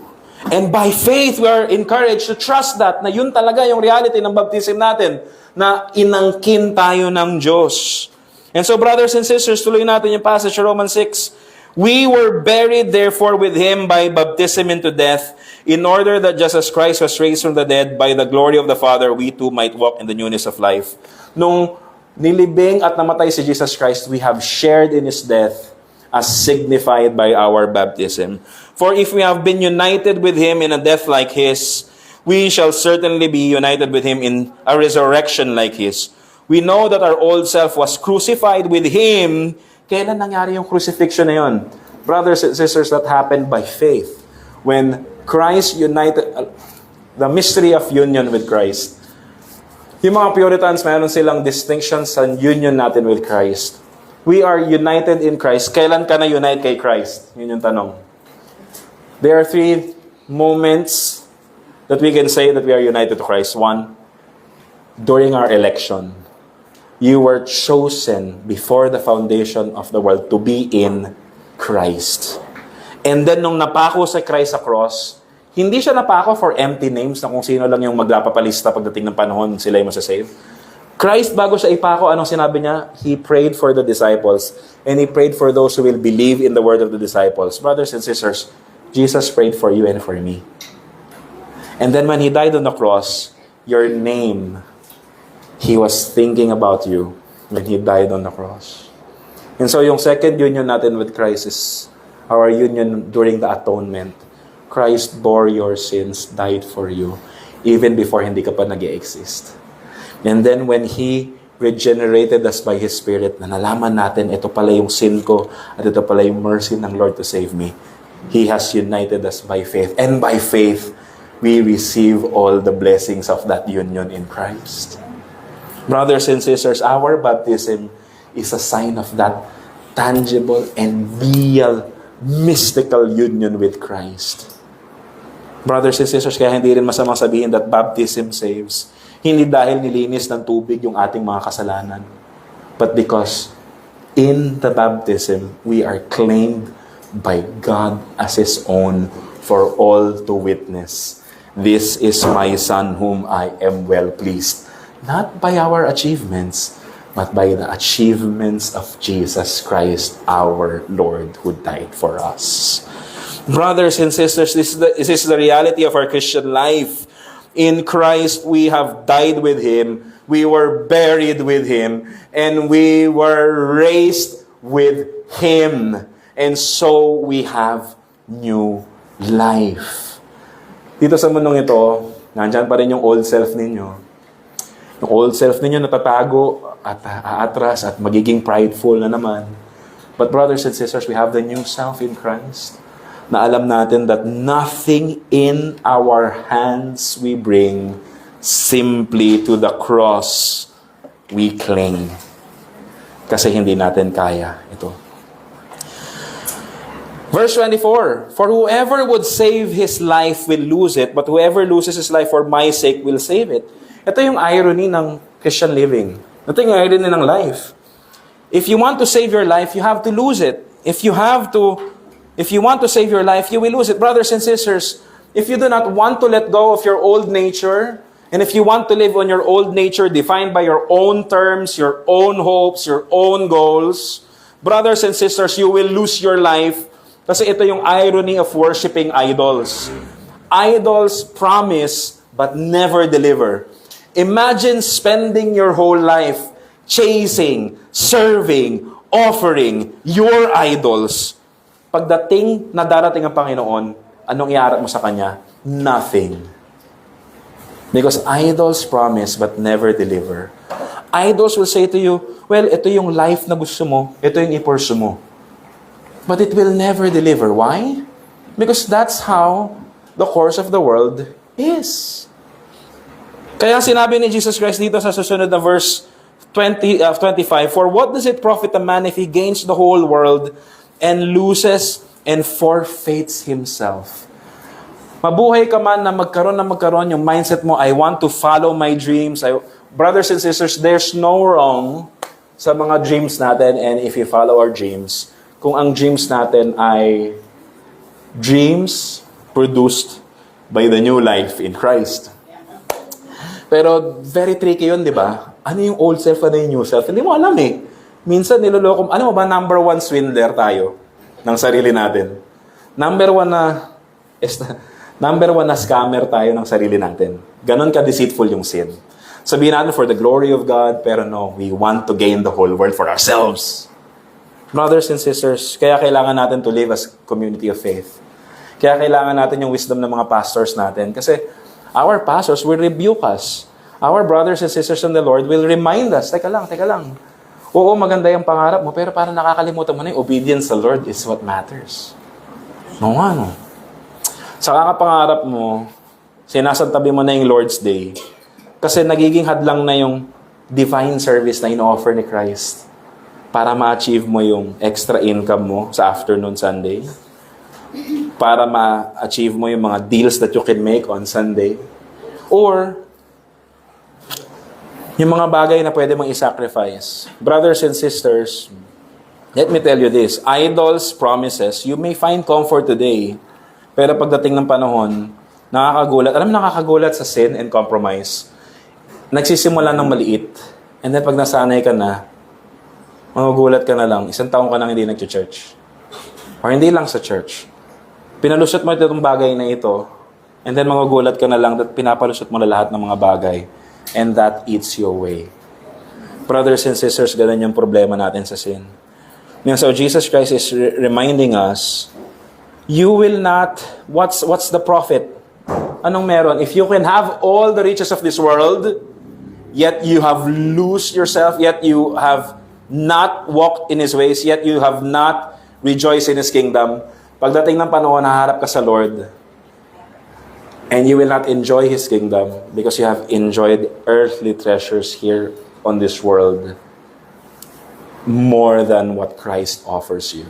And by faith, we are encouraged to trust that, na yun talaga yung reality ng baptism natin, na inangkin tayo ng Diyos. And so, brothers and sisters, tuloy natin yung passage of Romans 6. We were buried, therefore, with Him by baptism into death, in order that just as Christ was raised from the dead by the glory of the Father, we too might walk in the newness of life. Nung nilibing at namatay si Jesus Christ, we have shared in His death as signified by our baptism. For if we have been united with Him in a death like His, we shall certainly be united with Him in a resurrection like His. We know that our old self was crucified with Him. Kailan nangyari yung crucifixion na yun? Brothers and sisters, that happened by faith. When Christ united, the mystery of union with Christ. Yung mga Puritans, mayroon silang distinctions sa union natin with Christ. We are united in Christ. Kailan ka na-unite kay Christ? Yun yung tanong. There are 3 moments that we can say that we are united to Christ. 1, during our election. You were chosen before the foundation of the world to be in Christ. And then nung napako sa Christ sa cross, hindi siya napako for empty names na kung sino lang yung magpapalista pagdating ng panahon sila yung masasave. Christ, bago siya ipako, anong sinabi niya? He prayed for the disciples. And He prayed for those who will believe in the word of the disciples. Brothers and sisters, Jesus prayed for you and for me. And then when He died on the cross, your name, He was thinking about you when He died on the cross. And so yung second union natin with Christ is our union during the atonement. Christ bore your sins, died for you, even before hindi ka pa nag-exist. And then when He regenerated us by His Spirit, na nalaman natin, ito pala yung sin ko, at ito pala yung mercy ng Lord to save me, He has united us by faith. And by faith, we receive all the blessings of that union in Christ. Brothers and sisters, our baptism is a sign of that tangible and real, mystical union with Christ. Brothers and sisters, kaya hindi rin masamang sabihin that baptism saves. Hindi dahil nilinis ng tubig yung ating mga kasalanan, but because in the baptism, we are claimed by God as His own for all to witness. This is my Son whom I am well pleased. Not by our achievements, but by the achievements of Jesus Christ, our Lord, who died for us. Brothers and sisters, this is the reality of our Christian life. In Christ, we have died with Him, we were buried with Him, and we were raised with Him. And so, we have new life. Dito sa mundong ito, nandyan pa rin yung old self ninyo. Yung old self ninyo natatago at aatras at magiging prideful na naman. But brothers and sisters, we have the new self in Christ. Na alam natin that nothing in our hands we bring, simply to the cross we cling. Kasi hindi natin kaya ito. Verse 24, for whoever would save his life will lose it, but whoever loses his life for my sake will save it. Ito yung irony ng Christian living. Ito yung irony ng life. If you want to save your life, you have to lose it. If you want to save your life, you will lose it. Brothers and sisters, if you do not want to let go of your old nature, and if you want to live on your old nature defined by your own terms, your own hopes, your own goals, brothers and sisters, you will lose your life. Kasi ito yung irony of worshiping idols. Idols promise but never deliver. Imagine spending your whole life chasing, serving, offering your idols. Pagdating na darating ang Panginoon, anong iarap mo sa Kanya? Nothing. Because idols promise but never deliver. Idols will say to you, well, ito yung life na gusto mo, ito yung i-pursue mo. But it will never deliver. Why? Because that's how the course of the world is. Kaya sinabi ni Jesus Christ dito sa susunod na verse 25, For what does it profit a man if he gains the whole world and loses and forfeits himself? Mabuhay ka man na magkaroon yung mindset mo, I want to follow my dreams. Brothers and sisters, there's no wrong sa mga dreams natin, and if you follow our dreams, kung ang dreams natin ay dreams produced by the new life in Christ. Pero very tricky yun, di ba? Ano yung old self, ano yung new self? Hindi mo alam eh. Minsan niloloko, ano ba, number one swindler tayo ng sarili natin. Number one na scammer tayo ng sarili natin. Ganon ka-deceitful yung sin. Sabihin natin for the glory of God, pero no, we want to gain the whole world for ourselves. Brothers and sisters, kaya kailangan natin to live as community of faith. Kaya kailangan natin yung wisdom ng mga pastors natin. Kasi our pastors will rebuke us. Our brothers and sisters in the Lord will remind us, teka lang. Oo, maganda yung pangarap mo, pero parang nakakalimutan mo na yung obedience sa Lord is what matters. No nga, no. Sa kakapangarap mo, sinasantabi mo na yung Lord's Day. Kasi nagiging hadlang na yung divine service na ino-offer ni Christ para ma-achieve mo yung extra income mo sa afternoon Sunday. Para ma-achieve mo yung mga deals that you can make on Sunday. Or, yung mga bagay na pwede mong i-sacrifice. Brothers and sisters, let me tell you this. Idols, promises, you may find comfort today, pero pagdating ng panahon, nakakagulat. Alam mo, nakakagulat sa sin and compromise. Nagsisimula ng maliit, and then pag nasanay ka na, magugulat ka na lang, 1 taon ka nang hindi nag-church. Or hindi lang sa church. Pinalusot mo itong bagay na ito, and then magugulat ka na lang at pinapalusot mo na lahat ng mga bagay, and that eats you away. Brothers and sisters, ganun yung problema natin sa sin. So Jesus Christ is reminding us, you will not, what's the profit? Anong meron? If you can have all the riches of this world, yet you have lose yourself, yet you have not walked in His ways, yet you have not rejoiced in His kingdom, pagdating ng panahon, naharap ka sa Lord, and you will not enjoy His kingdom because you have enjoyed earthly treasures here on this world more than what Christ offers you.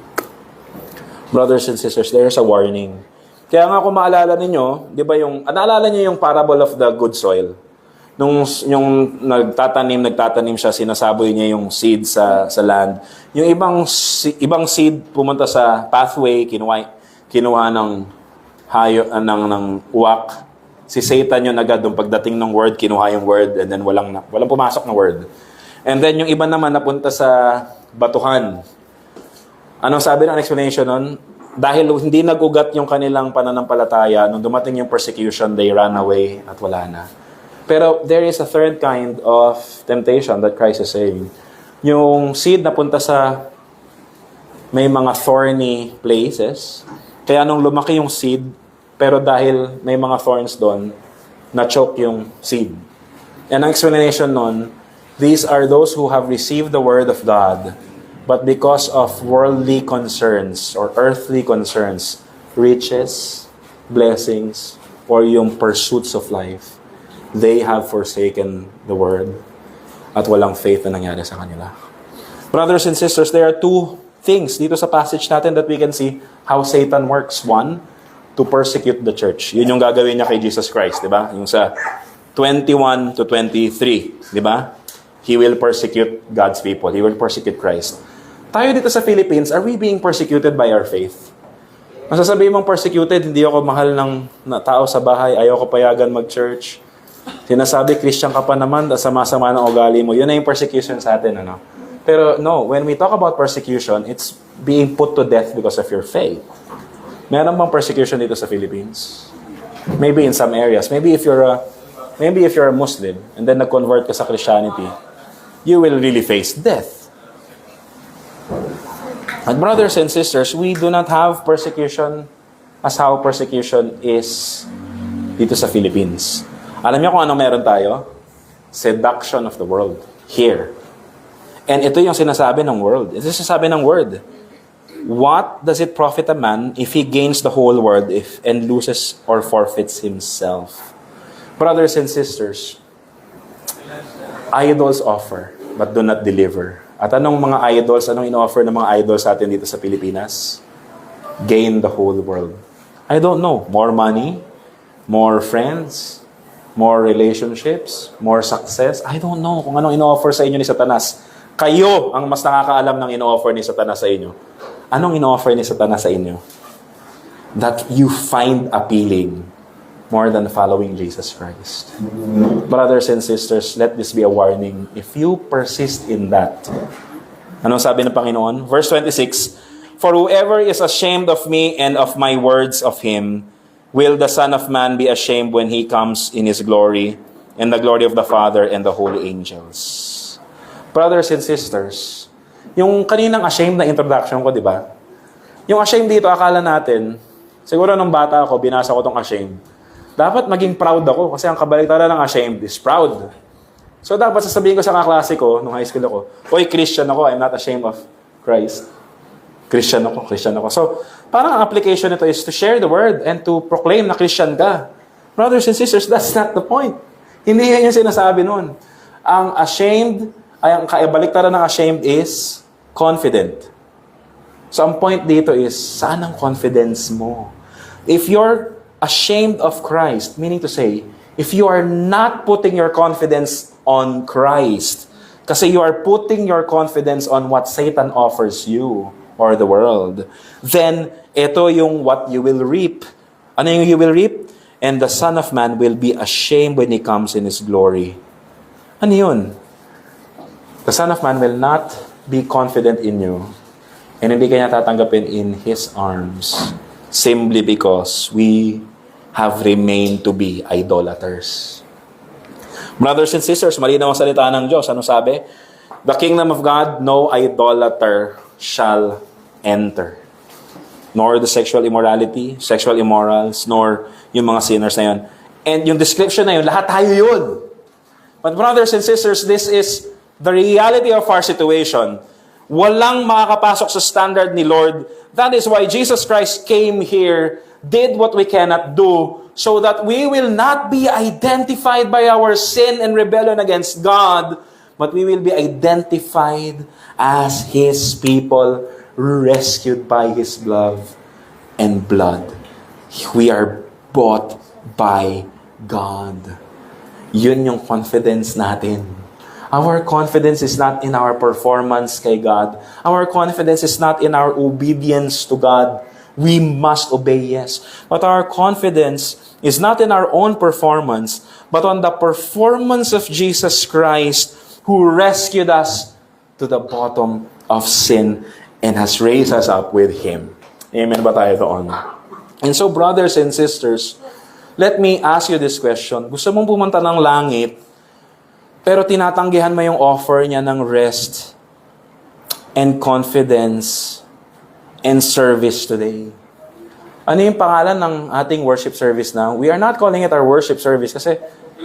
Brothers and sisters, there's a warning. Kaya nga kung maalala ninyo, di ba naalala niyo yung parable of the good soil? Yung nagtatanim siya, sinasaboy niya yung seed sa land. Yung ibang seed pumunta sa pathway, kinuha ng uwak. Si Satan yun agad, yung pagdating ng word, kinuha yung word, and then walang pumasok na word. And then yung iba naman napunta sa batuhan. Anong sabi ng explanation nun? Dahil hindi nag-ugat yung kanilang pananampalataya, nung dumating yung persecution, they ran away at wala na. Pero there is a third kind of temptation that Christ is saying. Yung seed napunta sa may mga thorny places. Kaya nung lumaki yung seed, pero dahil may mga thorns doon, na-choke yung seed. And ang explanation nun, these are those who have received the word of God, but because of worldly concerns or earthly concerns, riches, blessings, or yung pursuits of life, they have forsaken the word at walang faith na nangyari sa kanila. Brothers and sisters, there are two things dito sa passage natin that we can see how Satan works. One, to persecute the church. Yun yung gagawin niya kay Jesus Christ, di ba? Yung sa 21 to 23, di ba? he will persecute God's people. He will persecute Christ. Tayo dito sa Philippines, are we being persecuted by our faith? Masasabihin mong persecuted, hindi ako mahal ng tao sa bahay, ayaw ko payagan mag-church. Sinasabi, Christian ka pa naman, sama-sama ng ugali mo. Yun na yung persecution sa atin, ano? Pero no, when we talk about persecution, it's being put to death because of your faith. Meron bang persecution dito sa Philippines? Maybe in some areas. Maybe if you're a Muslim and then nag-convert ka sa Christianity, you will really face death. But brothers and sisters, we do not have persecution as how persecution is dito sa Philippines. Alam niyo kung ano meron tayo? Seduction of the world. Here. And ito yung sinasabi ng world. Ito yung sinasabi ng word. What does it profit a man if he gains the whole world and loses or forfeits himself? Brothers and sisters, idols offer, but do not deliver. At anong mga idols, anong ino-offer ng mga idols sa atin dito sa Pilipinas? Gain the whole world. I don't know. More money? More friends? More relationships? More success? I don't know kung anong ino-offer sa inyo ni Satanas. Kayo ang mas nakakaalam ng ino-offer ni Satanas sa inyo. Anong ino-offer ni Satanas sa inyo? That you find appealing more than following Jesus Christ. Brothers and sisters, let this be a warning. If you persist in that, anong sabi ng Panginoon? Verse 26, for whoever is ashamed of me and of my words of him, will the Son of Man be ashamed when he comes in his glory, and the glory of the Father and the holy angels. Brothers and sisters, yung kaninang ashamed na introduction ko, di ba? Yung ashamed dito, akala natin, siguro nung bata ako, binasa ko tong ashamed. Dapat maging proud ako kasi ang kabaliktaran ng ashamed is proud. So dapat sasabihin ko sa kaklase ko, nung high school ako, oy, Christian ako, I'm not ashamed of Christ. Christian ako. So, parang ang application nito is to share the word and to proclaim na Christian ka. Brothers and sisters, that's not the point. Hindi yan yung sinasabi nun. Ang ashamed, ay ang kabaliktaran ng ashamed is confident. So ang point dito is, saan ang confidence mo? If you're ashamed of Christ, meaning to say, if you are not putting your confidence on Christ, kasi you are putting your confidence on what Satan offers you or the world, then ito yung what you will reap. Ano yung you will reap? And the Son of Man will be ashamed when He comes in His glory. Ano yun? The Son of Man will not be confident in you and hindi kanya tatanggapin in His arms simply because we have remained to be idolaters. Brothers and sisters, malinaw ang salita ng Diyos. Ano sabi? The kingdom of God, no idolater shall enter. Nor the sexual immorality, sexual immorals, nor yung mga sinners na yun. And yung description na yun, lahat tayo yun. But brothers and sisters, this is the reality of our situation. Walang makakapasok sa standard ni Lord. That is why Jesus Christ came here, did what we cannot do, so that we will not be identified by our sin and rebellion against God, but we will be identified as His people, rescued by His love and blood. We are bought by God. Yun yung confidence natin. Our confidence is not in our performance kay God. Our confidence is not in our obedience to God. We must obey, yes. But our confidence is not in our own performance, but on the performance of Jesus Christ, who rescued us to the bottom of sin and has raised us up with Him. Amen ba tayo doon? And so, brothers and sisters, let me ask you this question. Gusto mong pumunta ng langit, pero tinatanggihan mo yung offer niya ng rest and confidence and service today. Ano yung pangalan ng ating worship service now? We are not calling it our worship service kasi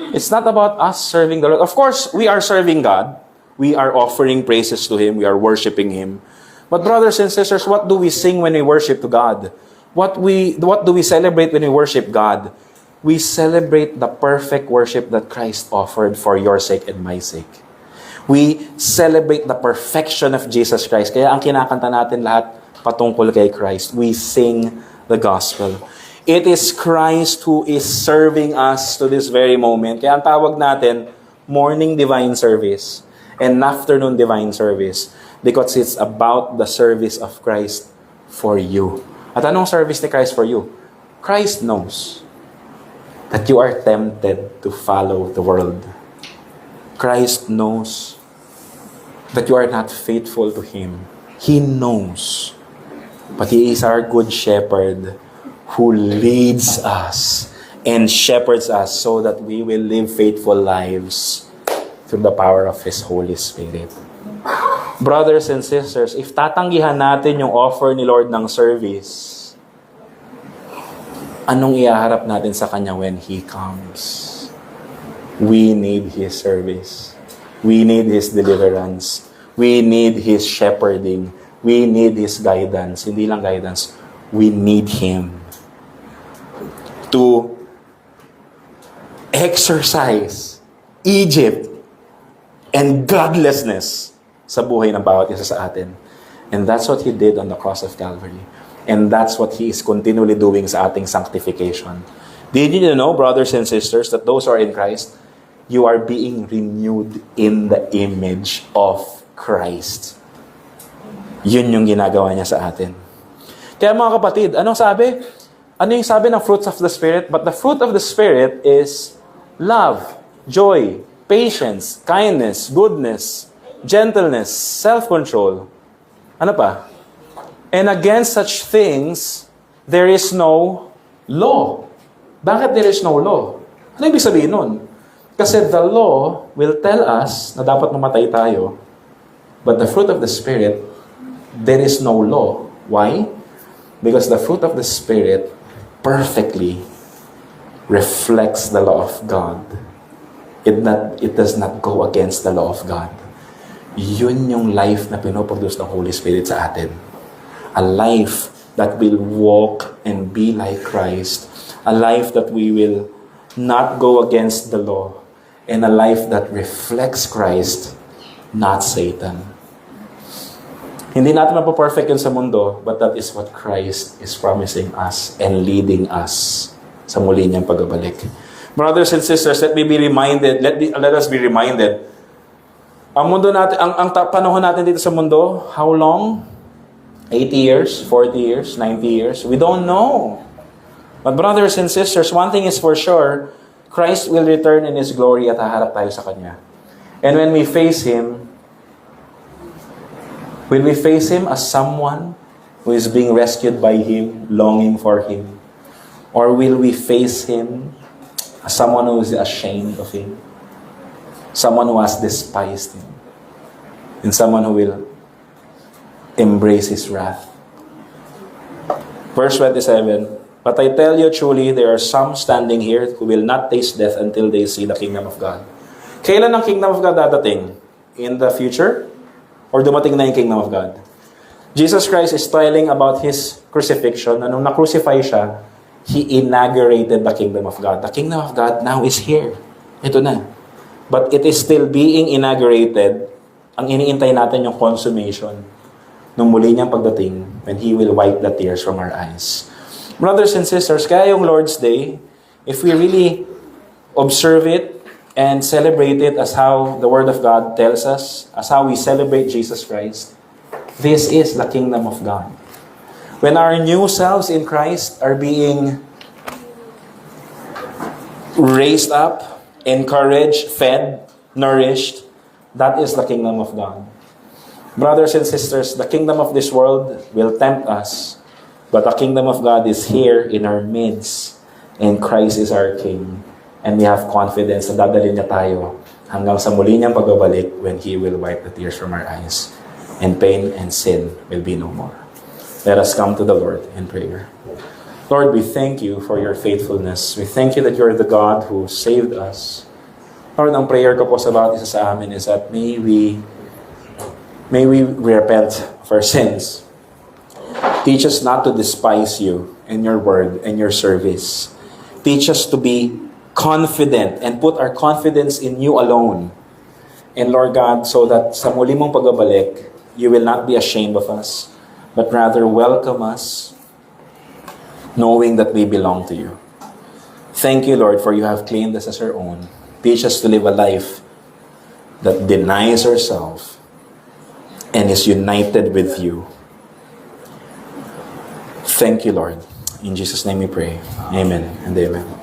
it's not about us serving the Lord. Of course, we are serving God. We are offering praises to Him. We are worshiping Him. But brothers and sisters, what do we sing when we worship to God? What do we celebrate when we worship God? We celebrate the perfect worship that Christ offered for your sake and my sake. We celebrate the perfection of Jesus Christ. Kaya ang kinakanta natin lahat patungkol kay Christ. We sing the gospel. It is Christ who is serving us to this very moment. Kaya ang tawag natin, morning divine service. and afternoon divine service because it's about the service of Christ for you. At anong service ni Christ for you? Christ knows that you are tempted to follow the world. Christ knows that you are not faithful to Him. He knows. But He is our good shepherd who leads us and shepherds us so that we will live faithful lives through the power of His Holy Spirit. Brothers and sisters, if tatanggihan natin yung offer ni Lord ng service, anong ihaharap natin sa Kanya when He comes? We need His service. We need His deliverance. We need His shepherding. We need His guidance. Hindi lang guidance. We need Him to exercise Egypt and godlessness sa buhay ng bawat isa sa atin. And that's what He did on the cross of Calvary. And that's what He is continually doing sa ating sanctification. Did you know, brothers and sisters, that those who are in Christ, you are being renewed in the image of Christ. Yun yung ginagawa niya sa atin. Kaya mga kapatid, anong sabi? Ano yung sabi ng fruits of the Spirit? But the fruit of the Spirit is love, joy, patience, kindness, goodness, gentleness, self-control. Ano pa? And against such things, there is no law. Bakit there is no law? Ano ibig sabihin nun? Kasi the law will tell us na dapat mamatay tayo. But the fruit of the Spirit, there is no law. Why? Because the fruit of the Spirit perfectly reflects the law of God. It does not go against the law of God. Yun yung life na pinoproduce ng Holy Spirit sa atin. A life that will walk and be like Christ. A life that we will not go against the law. And a life that reflects Christ, not Satan. Hindi natin mapaperfect yun sa mundo, but that is what Christ is promising us and leading us sa muli niyang pagbabalik. Brothers and sisters, let us be reminded. Ang mundo natin, panahon natin dito sa mundo, how long? 80 years, 40 years, 90 years? We don't know. But brothers and sisters, one thing is for sure, Christ will return in His glory at haharap tayo sa Kanya. And when we face Him, will we face Him as someone who is being rescued by Him, longing for Him? Or will we face Him as someone who is ashamed of Him? Someone who has despised Him? And someone who will embrace His wrath? Verse 27, but I tell you truly, there are some standing here who will not taste death until they see the kingdom of God. Kailan ang kingdom of God dadating? In the future? Or dumating na yung kingdom of God? Jesus Christ is telling about His crucifixion. Nung na-crucify siya, He inaugurated the kingdom of God. The kingdom of God now is here. Ito na. But it is still being inaugurated. Ang iniintay natin yung consummation nung muli niyang pagdating when He will wipe the tears from our eyes. Brothers and sisters, kaya yung Lord's Day, if we really observe it and celebrate it as how the Word of God tells us, as how we celebrate Jesus Christ, this is the kingdom of God. When our new selves in Christ are being raised up, encouraged, fed, nourished, that is the kingdom of God. Brothers and sisters, the kingdom of this world will tempt us, but the kingdom of God is here in our midst, and Christ is our King. And we have confidence na dadalhin niya tayo hanggang sa muli niyang pagbabalik when He will wipe the tears from our eyes, and pain and sin will be no more. Let us come to the Lord in prayer. Lord, we thank You for Your faithfulness. We thank You that You're the God who saved us. Lord, ang prayer ko po sa bawat isa sa amin is that may we repent of our sins. Teach us not to despise You and Your word and Your service. Teach us to be confident and put our confidence in You alone. And Lord God, so that sa muli mong pagbabalik, You will not be ashamed of us, but rather welcome us, knowing that we belong to You. Thank You, Lord, for You have claimed us as Your own. Teach us to live a life that denies herself and is united with you. Thank you, Lord. In Jesus' name we pray. Amen and amen.